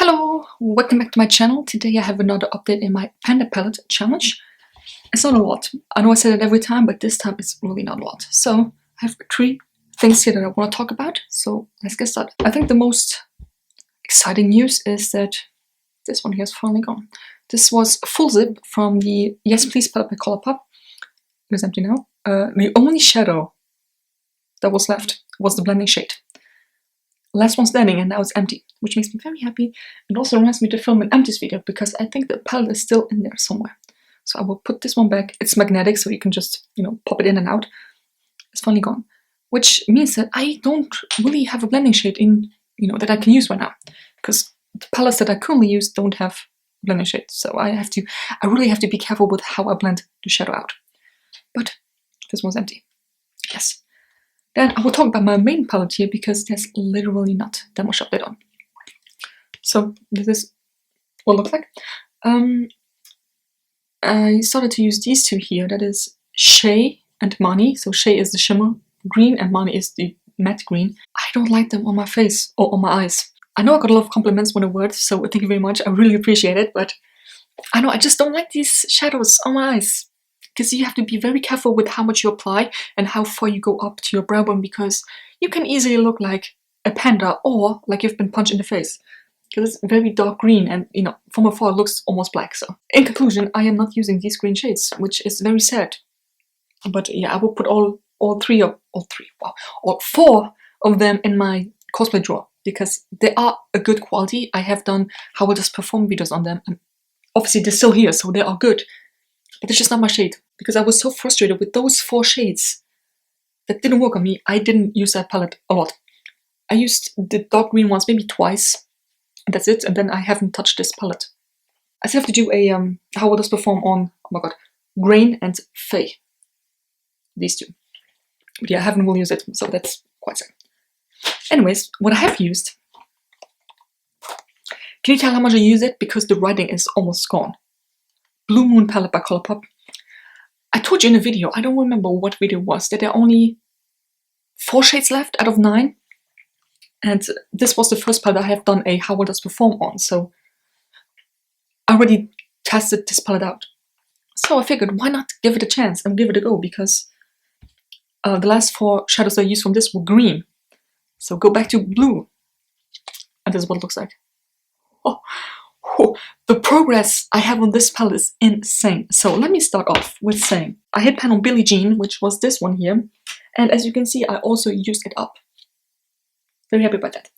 Hello, welcome back to my channel. Today I have another update in my Panda Palette challenge. It's not a lot. I know I say that every time, but this time it's really not a lot. So I have 3 things here that I want to talk about. So let's get started. I think the most exciting news is that this one here is finally gone. This was full zip from the Yes Please palette by Colourpop. It is empty now. The only shadow that was left was the blending shade. Last one standing, and now it's empty, which makes me very happy. It also reminds me to film an empties video because I think the palette is still in there somewhere. So I will put this one back. It's magnetic, so you can just, pop it in and out. It's finally gone, which means that I don't really have a blending shade in, that I can use right now, because the palettes that I currently use don't have blending shades. So I really have to be careful with how I blend the shadow out. But this one's empty. Yes. Then I will talk about my main palette here because there's literally not that much update on. So this is what it looks like. I started to use these two here. That is Shea and Mani. So Shea is the shimmer green and Mani is the matte green. I don't like them on my face or on my eyes. I know I got a lot of compliments on the word, so thank you very much. I really appreciate it, but I know I just don't like these shadows on my eyes. Because you have to be very careful with how much you apply and how far you go up to your brow bone, because you can easily look like a panda or like you've been punched in the face. Because it's very dark green and, from afar it looks almost black. So, in conclusion, I am not using these green shades, which is very sad. But yeah, I will put all 4 of them in my cosplay drawer because they are a good quality. I have done how will this perform videos on them, and obviously they're still here, so they are good. But it's just not my shade, because I was so frustrated with those 4 shades that didn't work on me. I didn't use that palette a lot. I used the dark green ones maybe twice, and that's it, and then I haven't touched this palette. I still have to do a how will this perform on, oh my god, Grain and Faye. These 2. But yeah, I haven't really used it, so that's quite sad. Anyways, what I have used, can you tell how much I use it? Because the writing is almost gone. Blue Moon palette by Colourpop. I told you in a video, I don't remember what video it was, that there are only 4 shades left out of 9. And this was the first palette I have done a how will this perform on, so I already tested this palette out. So I figured, why not give it a chance and give it a go, because the last 4 shadows I used from this were green. So go back to blue. And this is what it looks like. Oh, the progress I have on this palette is insane. So let me start off with saying I hit pan on Billie Jean, which was this one here, and as you can see I also used it up. Very happy about that.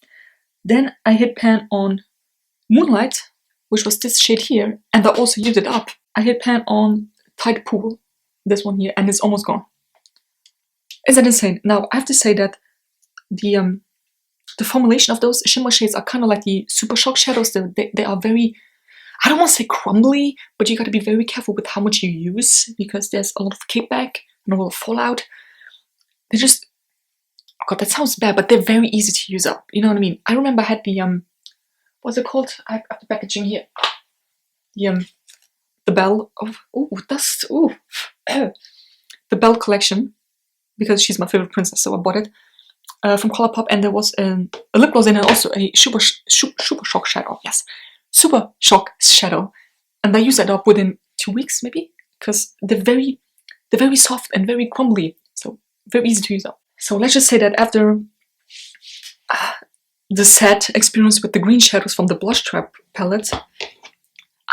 Then I hit pan on Moonlight, which was this shade here, and I also used it up. I hit pan on Tide Pool, this one here, and it's almost gone. Is that insane? Now I have to say that the formulation of those shimmer shades are kind of like the Super Shock shadows. They are very, I don't want to say crumbly, but you got to be very careful with how much you use because there's a lot of kickback and a lot of fallout. They're just, oh god, that sounds bad, but they're very easy to use up. You know what I mean? I remember I had the what's it called? I have the packaging here. The Belle of dust. The Belle collection, because she's my favorite princess, so I bought it. From Colourpop, and there was a lip gloss in and also a super shock shadow. Yes, super shock shadow, and I used that up within 2 weeks maybe, because they're very soft and very crumbly, so very easy to use up. So let's just say that after the sad experience with the green shadows from the Blush Trap palette,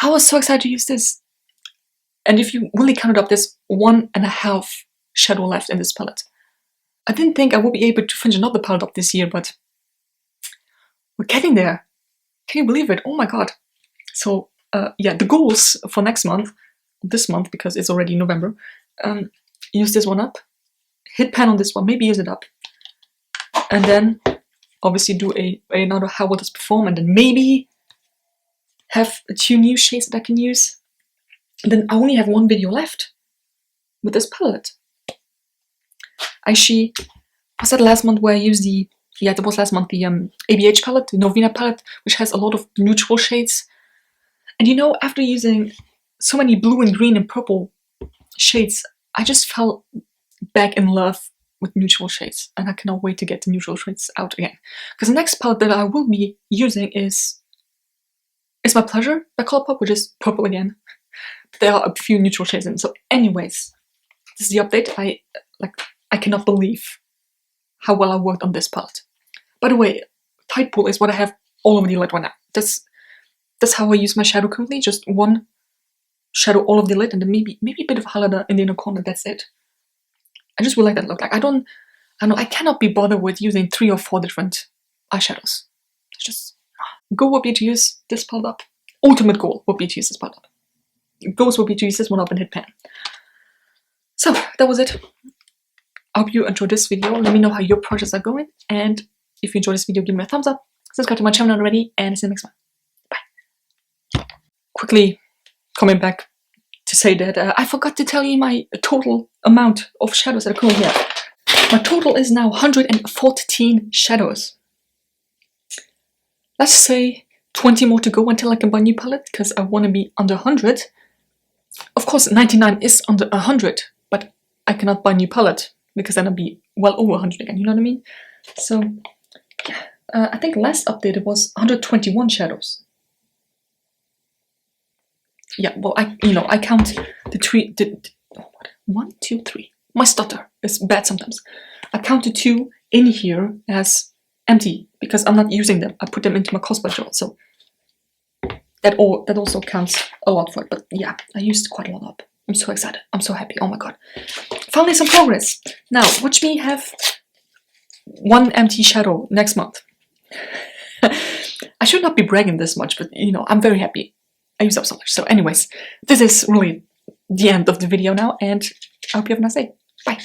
I was so excited to use this. And if you really counted up, there's 1.5 shadow left in this palette. I didn't think I would be able to finish another palette up this year, but we're getting there. Can you believe it? Oh my god. So, yeah, the goals for this month, because it's already November, use this one up, hit pan on this one, maybe use it up, and then obviously do another how will this perform, and then maybe have 2 new shades that I can use. And then I only have 1 video left with this palette. Actually, was that last month where I used that was last month, the ABH palette, the Novena palette, which has a lot of neutral shades. And after using so many blue and green and purple shades, I just fell back in love with neutral shades, and I cannot wait to get the neutral shades out again. Because the next palette that I will be using is is my pleasure by Colourpop, which is purple again. There are a few neutral shades in. So anyways, this is the update. I cannot believe how well I worked on this palette. By the way, Tide Pool is what I have all over the lid right now. That's how I use my shadow currently. Just one shadow all over the lid, and then maybe a bit of highlighter in the inner corner. That's it. I just would like that look. Like I cannot be bothered with using 3 or 4 different eyeshadows. It's just goal would be to use this palette up. Ultimate goal would be to use this palette up. Goals would be to use this one up and hit pan. So that was it. I hope you enjoyed this video. Let me know how your projects are going, and if you enjoyed this video, give me a thumbs up. Subscribe to my channel already, and see you next one. Bye. Quickly coming back to say that I forgot to tell you my total amount of shadows that are currently here. My total is now 114 shadows. Let's say 20 more to go until I can buy a new palette, because I want to be under 100. Of course, 99 is under 100, but I cannot buy a new palette, because then I'll be well over 100 again, you know what I mean? So, yeah. I think last update it was 121 shadows. Yeah, well, I count the 1, 2, 3. My stutter is bad sometimes. I counted 2 in here as empty because I'm not using them. I put them into my cosplay drawer, so that also counts a lot for it. But yeah, I used quite a lot up. I'm so excited. I'm so happy. Oh my god. Finally some progress. Now, watch me have 1 empty shadow next month. I should not be bragging this much, but I'm very happy. I use up so much. So anyways, this is really the end of the video now, and I hope you have a nice day. Bye.